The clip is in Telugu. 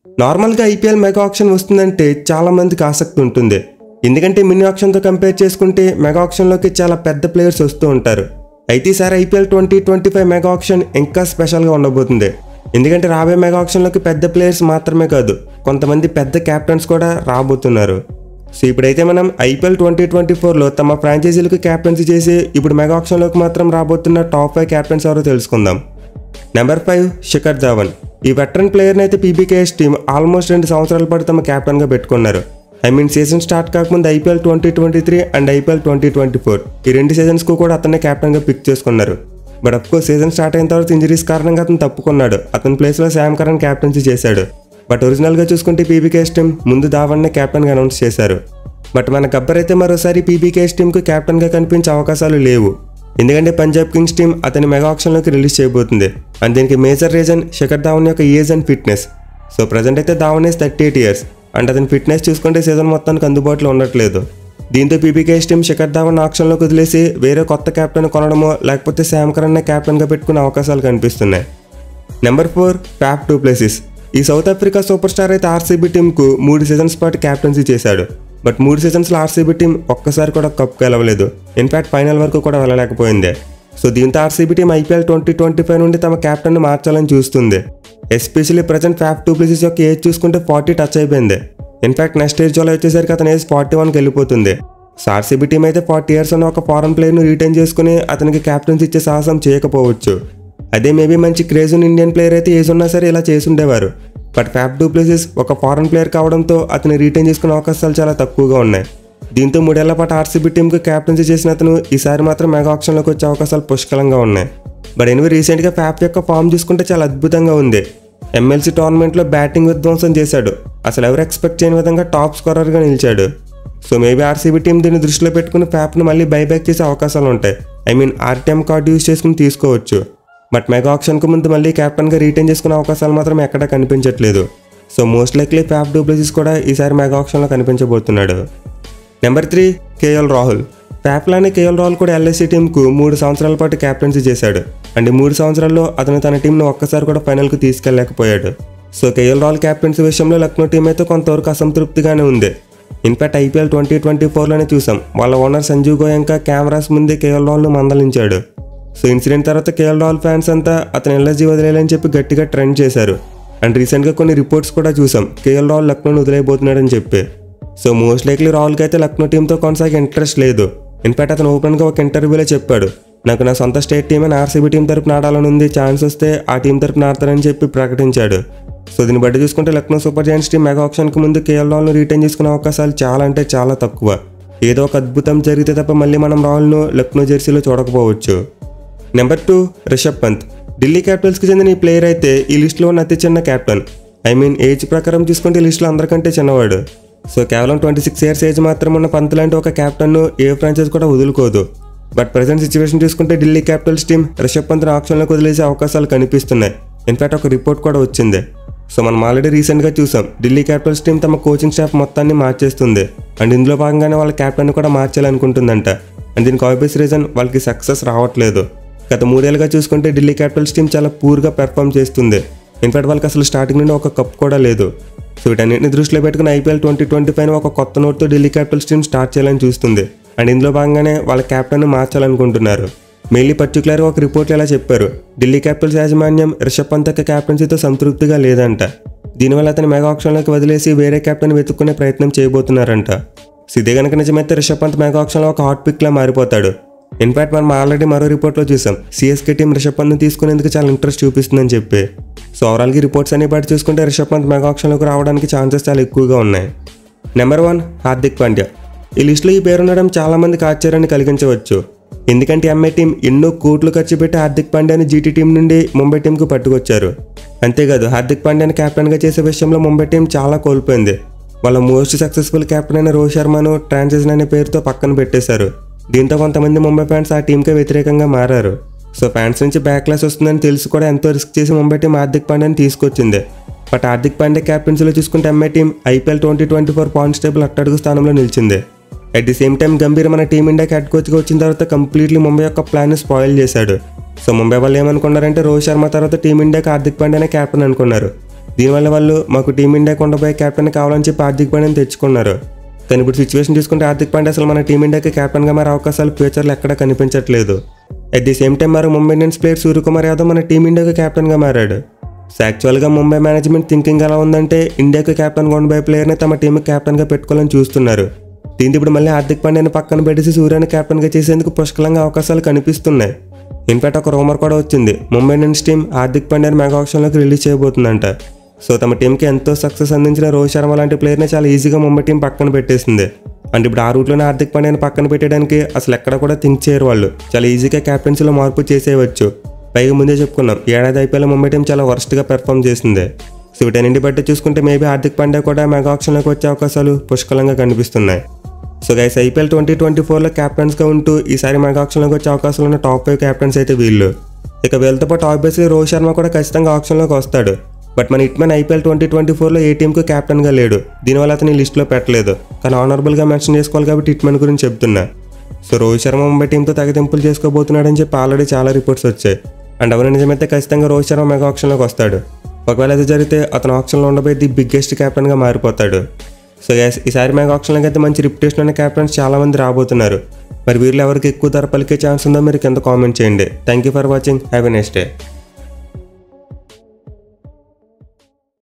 నార్మల్గా ఐపీఎల్ మెగా ఆక్షన్ వస్తుందంటే చాలా మందికి ఆసక్తి ఉంటుంది. ఎందుకంటే మినీ ఆక్షన్తో కంపేర్ చేసుకుంటే మెగా ఆక్షన్లోకి చాలా పెద్ద ప్లేయర్స్ వస్తూ ఉంటారు. అయితే ఈసారి ఐపీఎల్ 2025 మెగా ఆక్షన్ ఇంకా స్పెషల్గా ఉండబోతుంది. ఎందుకంటే రాబోయే మెగా ఆక్షన్లోకి పెద్ద ప్లేయర్స్ మాత్రమే కాదు, కొంతమంది పెద్ద క్యాప్టెన్స్ కూడా రాబోతున్నారు. సో ఇప్పుడైతే మనం ఐపీఎల్ 2024లో తమ ఫ్రాంచైజీలకు క్యాప్టెన్సీ చేసి ఇప్పుడు మెగా ఆక్షన్లోకి మాత్రం రాబోతున్న టాప్ 5 క్యాప్టెన్స్ ఎవరో తెలుసుకుందాం. నెంబర్ 5 శిఖర్ ధవన్. ఈ వెటరన్ ప్లేయర్ని అయితే పీబీకేఎస్ టీం ఆల్మోస్ట్ 2 సంవత్సరాల పాటు తమ క్యాప్టెన్గా పెట్టుకున్నారు. సీజన్ స్టార్ట్ కాకముందు ఐపీఎల్ 2023 అండ్ ఐపీఎల్ 2024 ఈ 2 సీజన్స్కు కూడా అతన్ని క్యాప్టెన్గా పిక్ చేసుకున్నారు. బట్ అఫ్కోర్స్ సీజన్ స్టార్ట్ అయిన తర్వాత ఇంజరీస్ కారణంగా అతను తప్పుకున్నాడు. అతని ప్లేస్లో శామ్ కరణ్ క్యాప్టెన్సీ చేశాడు. బట్ ఒరిజినల్గా చూసుకుంటే పీబీకేఎస్ టీం ముందు ధావన్ని క్యాప్టెన్గా అనౌన్స్ చేశారు. బట్ మన గబ్బర్ అయితే మరోసారి పీబీకేఎస్ టీంకు క్యాప్టెన్గా కనిపించే అవకాశాలు లేవు. ఎందుకంటే పంజాబ్ కింగ్స్ టీం అతని మెగా ఆక్షన్లోకి రిలీజ్ చేయబోతుంది. అండ్ దీనికి మేజర్ రీజన్ శిఖర్ ధవన్ యొక్క age and fitness. So present అయితే ధవన్ ఏజ్ 38 years అండ్ అతని ఫిట్నెస్ చూసుకుంటే సీజన్ మొత్తానికి అందుబాటులో ఉండట్లేదు. దీంతో పీబీకేఎస్ టీం శిఖర్ ధవన్ ఆక్షన్లోకి వదిలేసి వేరే కొత్త క్యాప్టెన్ కొనడమో లేకపోతే శామ్ కరణ్నే క్యాప్టెన్గా పెట్టుకునే అవకాశాలు కనిపిస్తున్నాయి. Number 4 ఫ్యాఫ్ du Plessis. ఈ సౌత్ ఆఫ్రికా సూపర్ స్టార్ అయితే ఆర్సీబీ టీంకు 3 సీజన్స్ పాటు క్యాప్టెన్సీ చేశాడు. బట్ 3 సీజన్స్లో ఆర్సీబీ టీం ఒక్కసారి కూడా కప్ గెలవలేదు. ఇన్ఫాక్ట్ ఫైనల్ వరకు కూడా వెళ్ళలేకపోయింది. సో దీంతో ఆర్సీబీ టీం ఐపీఎల్ 2025 నుండి తమ క్యాప్టెన్ని మార్చాలని చూస్తుంది. ఎస్పెషల్లీ ప్రజెంట్ ఫ్యాఫ్ డు ప్లెసిస్ యొక్క ఏజ్ చూసుకుంటే 40 టచ్ అయిపోయింది. ఇన్ఫాక్ట్ నెక్స్ట్ ఏజ్ జోలో వచ్చేసరికి అతని ఏజ్ 41కి వెళ్ళిపోతుంది. సో ఆర్సీబీ టీం అయితే 40 years ఉన్న ఒక ఫారెన్ ప్లేయర్ను రిటైన్ చేసుకుని అతనికి క్యాప్టెన్సీ ఇచ్చే సాహసం చేయకపోవచ్చు. అదే మేబీ మంచి క్రేజ్ ఉన్న ఇండియన్ ప్లేయర్ అయితే ఏజ్ ఉన్నా సరే ఇలా చేసి ఉండేవారు. బట్ ఫ్యాఫ్ డు ప్లెసిస్ ఒక ఫారెన్ ప్లేయర్ కావడంతో అతని రిటైన్ చేసుకునే అవకాశాలు చాలా తక్కువగా ఉన్నాయి. దీంతో 3 ఏళ్ల పాటు ఆర్సీబీ టీంకు క్యాప్టెన్సీ చేసిన అతను ఈసారి మాత్రం మెగా ఆక్షన్లోకి వచ్చే అవకాశాలు పుష్కలంగా ఉన్నాయి. బట్ ఎనివే రీసెంట్గా ఫ్యాఫ్ యొక్క ఫామ్ చూసుకుంటే చాలా అద్భుతంగా ఉంది. ఎంఎల్సీ టోర్నమెంట్లో బ్యాటింగ్ విధ్వంసం చేశాడు. అసలు ఎవరు ఎక్స్పెక్ట్ చేయని విధంగా టాప్ స్కోరర్గా నిలిచాడు. సో మేబీ ఆర్సీబీ టీం దీన్ని దృష్టిలో పెట్టుకుని ఫ్యాఫ్ను మళ్ళీ బైబ్యాక్ చేసే అవకాశాలు ఉంటాయి. ఆర్టీఎం కార్డు యూజ్ చేసుకుని తీసుకోవచ్చు. బట్ మెగా ఆక్షన్కు ముందు మళ్ళీ క్యాప్టెన్గా రిటైన్ చేసుకునే అవకాశాలు మాత్రం ఎక్కడా కనిపించట్లేదు. So most likely Faf du Plessis కూడా ఈసారి మెగా ఆక్షన్లో కనిపించబోతున్నాడు. Number 3 KL Rahul. ఫ్యాఫ్లానే కేఎల్ రాహుల్ కూడా ఎల్ఐసి టీంకు 3 సంవత్సరాల పాటు క్యాప్టెన్సీ చేశాడు. అండ్ 3 సంవత్సరాల్లో అతను తన టీంను ఒక్కసారి కూడా ఫైనల్కు తీసుకెళ్ళలేకపోయాడు. సో కేఎల్ రాహుల్ క్యాప్టెన్సీ విషయంలో లక్నో టీం అయితే కొంతవరకు అసంతృప్తిగానే ఉంది. ఇన్ఫాక్ట్ ఐపీఎల్ 2024లోనే చూసాం, వాళ్ళ ఓనర్ సంజీవ్ గోయంకా కెమెరాస్ ముందే కేఎల్ రాహుల్ను మందలించాడు. సో ఇన్సిడెంట్ తర్వాత కేఎల్ రాహుల్ ఫ్యాన్స్ అంతా అతను ఎల్ఎస్జీ వదిలేయాలని చెప్పి గట్టిగా ట్రెండ్ చేశారు. అండ్ రీసెంట్గా కొన్ని రిపోర్ట్స్ కూడా చూసాం కేఎల్ రాహుల్ లక్నోను వదిలేయబోతున్నాడని చెప్పి. సో మోస్ట్ లైక్లీ రాహుల్కి అయితే లక్నో టీంతో కొనసాగే ఇంట్రెస్ట్ లేదు. ఇన్ఫాక్ట్ అతను ఓపెన్గా ఒక ఇంటర్వ్యూలో చెప్పాడు, నాకు నా సొంత స్టేట్ టీం అని ఆర్సీబీ టీం తరపున ఆడాలని ఉంది, ఛాన్స్ వస్తే ఆ టీం తరపున ఆడతారని చెప్పి ప్రకటించాడు. సో దీన్ని బట్టి చూసుకుంటే Lucknow super giants team mega ఆక్షన్కి ముందు కేఎల్ రాహుల్ను రిటైన్ చేసుకునే అవకాశాలు చాలా అంటే చాలా తక్కువ. ఏదో ఒక అద్భుతం జరిగితే తప్ప మళ్ళీ మనం రాహుల్ను లక్నో జెర్సీలో చూడకపోవచ్చు. నెంబర్ 2 రిషబ్ పంత్. ఢిల్లీ క్యాపిటల్స్కి చెందిన ఈ ప్లేయర్ అయితే ఈ లిస్టులో ఉన్న అతి చిన్న క్యాప్టెన్. ఏజ్ ప్రకారం చూసుకుంటే ఈ లిస్టులో అందరికంటే చిన్నవాడు. సో కేవలం 26 years ఏజ్ మాత్రం ఉన్న పంత్ లాంటి ఒక క్యాప్టెన్ను ఏ ఫ్రాంచైజ్ కూడా వదులుకోదు. బట్ ప్రజెంట్ సిచ్యువేషన్ చూసుకుంటే ఢిల్లీ క్యాపిటల్స్ టీం రిషబ్ పంత్ను ఆక్షన్లోకి వదిలేసే అవకాశాలు కనిపిస్తున్నాయి. ఇన్ఫాక్ట్ ఒక రిపోర్ట్ కూడా వచ్చింది. సో మనం ఆల్రెడీ రీసెంట్గా చూసాం, ఢిల్లీ క్యాపిటల్స్ టీం తమ కోచింగ్ స్టాఫ్ మొత్తాన్ని మార్చేస్తుంది. అండ్ ఇందులో భాగంగానే వాళ్ళ క్యాప్టెన్ కూడా మార్చాలనుకుంటుందంట. అండ్ దీనికి ఆబ్వియస్ రీజన్ వాళ్ళకి సక్సెస్ రావట్లేదు. గత 3 ఏళ్ళుగా చూసుకుంటే ఢిల్లీ క్యాపిటల్స్ టీం చాలా పూర్గా పెర్ఫామ్ చేస్తుంది. ఇన్ఫాక్ట్ వాళ్ళకి అసలు స్టార్టింగ్ నుండి ఒక కప్ కూడా లేదు. సో వీటన్నిటిని దృష్టిలో పెట్టుకుని ఐపీఎల్ 2025 ఒక కొత్త నోట్తో ఢిల్లీ క్యాపిటల్స్ టీం స్టార్ట్ చేయాలని చూస్తుంది. అండ్ ఇందులో భాగంగానే వాళ్ళ క్యాప్టెన్ని మార్చాలనుకుంటున్నారు. మెయిన్లీ పర్టికులర్గా ఒక రిపోర్ట్లో ఇలా చెప్పారు, ఢిల్లీ క్యాపిటల్స్ యాజమాన్యం రిషబ్ పంత్ యొక్క క్యాప్టెన్సీతో సంతృప్తిగా లేదంట. దీనివల్ల అతని మెగా ఆక్షన్లోకి వదిలేసి వేరే క్యాప్టెన్ వెతుక్కునే ప్రయత్నం చేయబోతున్నారంట. సో ఇదే కనుక నిజమైతే రిషబ్ పంత్ మెగా ఆక్షన్లో ఒక హాట్ పిక్లా మారిపోతాడు. ఇన్ఫాక్ట్ మనం ఆల్రెడీ మరో రిపోర్ట్లో చూసాం, సిఎస్కే టీం రిషబ్ పంత్ని తీసుకునేందుకు చాలా ఇంట్రెస్ట్ చూపిస్తుందని చెప్పి. సో ఓవరాల్గా రిపోర్ట్స్ అన్ని బట్టి చూసుకుంటే రిషబ్ పంత్ మెగా ఆక్షన్లోకి రావడానికి ఛాన్సెస్ చాలా ఎక్కువగా ఉన్నాయి. నెంబర్ 1 హార్దిక్ పాండ్యా. ఈ లిస్టులో ఈ పేరు ఉండడం చాలా మందికి ఆశ్చర్యాన్ని కలిగించవచ్చు. ఎందుకంటే ఎంఐ టీం ఎన్నో కోట్లు ఖర్చు పెట్టి హార్దిక్ పాండ్యాని జీటీ టీం నుండి ముంబై టీంకు పట్టుకొచ్చారు. అంతేకాదు హార్దిక్ పాండ్యాని క్యాప్టెన్గా చేసే విషయంలో ముంబై టీం చాలా కోల్పోయింది. వాళ్ళ మోస్ట్ సక్సెస్ఫుల్ క్యాప్టెన్ అయిన రోహిత్ శర్మను ట్రాన్సిషన్ అనే పేరుతో పక్కన పెట్టేశారు. దీంతో కొంతమంది ముంబై ఫ్యాన్స్ ఆ టీంకే వ్యతిరేకంగా మారారు. సో ఫ్యాన్స్ నుంచి బ్యాక్లాస్ వస్తుందని తెలిసి కూడా ఎంతో రిస్క్ చేసి ముంబై టీం హార్దిక్ పాండ్యాని తీసుకొచ్చింది. బట్ హార్దిక్ పాండ్యా క్యాప్టెన్సీలో చూసుకుంటే MI team IPL 2024 points table అట్టడుగు స్థానంలో నిలిచింది. At the same time Gambhir మన టీమిండియాకి హెడ్ కోచ్గా వచ్చిన తర్వాత కంప్లీట్లీ ముంబై యొక్క ప్లాన్ని స్పాయిల్ చేశాడు. సో ముంబై వాళ్ళు ఏమనుకున్నారంటే రోహిత్ శర్మ తర్వాత టీమిండియాకి హార్దిక్ పాండ్యానే క్యాప్టెన్ అనుకున్నారు. దీనివల్ల వాళ్ళు మాకు టీమిండియాకి ఉండబోయే కెప్టెన్ కావాలని చెప్పి హార్దిక్ పాండ్యాని తెచ్చుకున్నారు. కానీ ఇప్పుడు సిచ్యువేషన్ చూసుకుంటే హార్దిక్ పాండ్యా అసలు మన టీమిండియాకి కెప్టెన్గా మారే అవకాశాలు ఫ్యూచర్లో ఎక్కడా కనిపించట్లేదు. అట్ ది సేమ్ టైం మరి ముంబై ఇండియన్స్ ప్లేయర్ సూర్యకుమార్ యాదవ్ మన టీమిండియాకి కెప్టెన్గా మారాడు. సో యాక్చువల్గా ముంబై మేనేజ్మెంట్ థింకింగ్ ఎలా ఉందంటే ఇండియాకి కెప్టెన్గా ఉండబోయే ప్లేయర్ని తమ టీంకి కెప్టెన్గా పెట్టుకోవాలని చూస్తున్నారు. దీంతో ఇప్పుడు మళ్ళీ హార్దిక్ పాండ్యాని పక్కన పెట్టేసి సూర్యని కెప్టెన్గా చేసేందుకు పుష్కలంగా అవకాశాలు కనిపిస్తున్నాయి. ఇన్ఫాక్ట్ ఒక రూమర్ కూడా వచ్చింది, ముంబై ఇండియన్స్ టీం హార్దిక్ పాండ్యాని మెగా ఆక్షన్లోకి రిలీజ్ చేయబోతుందంట. సో తమ టీంకి ఎంతో సక్సెస్ అందించిన రోహిత్ శర్మ లాంటి ప్లేయర్ని చాలా ఈజీగా ముంబై టీం పక్కన పెట్టేసింది. అంటే ఇప్పుడు ఆ రూట్లోనే హార్దిక్ పాండ్యాని పక్కన పెట్టడానికి అసలు ఎక్కడ కూడా థింక్ చేయరు వాళ్ళు. చాలా ఈజీగా క్యాప్టెన్సీలో మార్పు చేసేయవచ్చు. పైగా ముందే చెప్పుకున్నాం, ఏడాది ఐపీఎల్ ముంబై టీం చాలా వర్స్ట్గా పెర్ఫామ్ చేసింది. సో వీటన్నింటి బట్టి చూసుకుంటే మేబీ హార్దిక్ పాండ్యా కూడా మెగా ఆక్షన్లోకి వచ్చే అవకాశాలు పుష్కలంగా కనిపిస్తున్నాయి. సో గైస్ ఐపీఎల్ 2024లో క్యాప్టెన్స్గా ఉంటూ ఈసారి మెగా ఆక్షన్లోకి వచ్చే అవకాశాలు ఉన్న టాప్ 5 క్యాప్టెన్స్ అయితే వీళ్ళు. ఇక వీళ్ళతో పాటు ఆబ్వియస్లీ రోహిత్ శర్మ కూడా ఖచ్చితంగా ఆక్షన్లోకి వస్తాడు. బట్ మన హిట్మెన్ ఐపీఎల్ 2024లో ఏ టీంకు క్యాప్టెన్గా లేడు, దీనివల్ల అతని లిస్టులో పెట్టలేదు. కానీ ఆనరబుల్గా మెన్షన్ చేసుకోవాలి కాబట్టి హిట్మెన్ గురించి చెప్తున్నా. సో రోహిత్ శర్మ ముంబై టీంతో తెగతింపులు చేసుకోబోతున్నాడని చెప్పి ఆల్రెడీ చాలా రిపోర్ట్స్ వచ్చాయి. అండ్ ఎవరు నిజమైతే ఖచ్చితంగా రోహిత్ శర్మ మెగా ఆక్షన్లోకి వస్తాడు. ఒకవేళ అది జరిగితే అతను ఆక్షన్లో ఉండబోయే ది బిగ్గెస్ట్ క్యాప్టెన్గా మారిపోతాడు. సో గ్యాస్ ఈసారి మెగా ఆక్షన్లోకి అయితే మంచి రిప్యుటేషన్ ఉన్న క్యాప్టెన్స్ చాలామంది రాబోతున్నారు. మరి వీళ్ళు ఎవరికి ఎక్కువ ధర పలికే ఛాన్స్ ఉందో మీరు కింద కామెంట్ చేయండి. Thank you for watching. Have a nice day.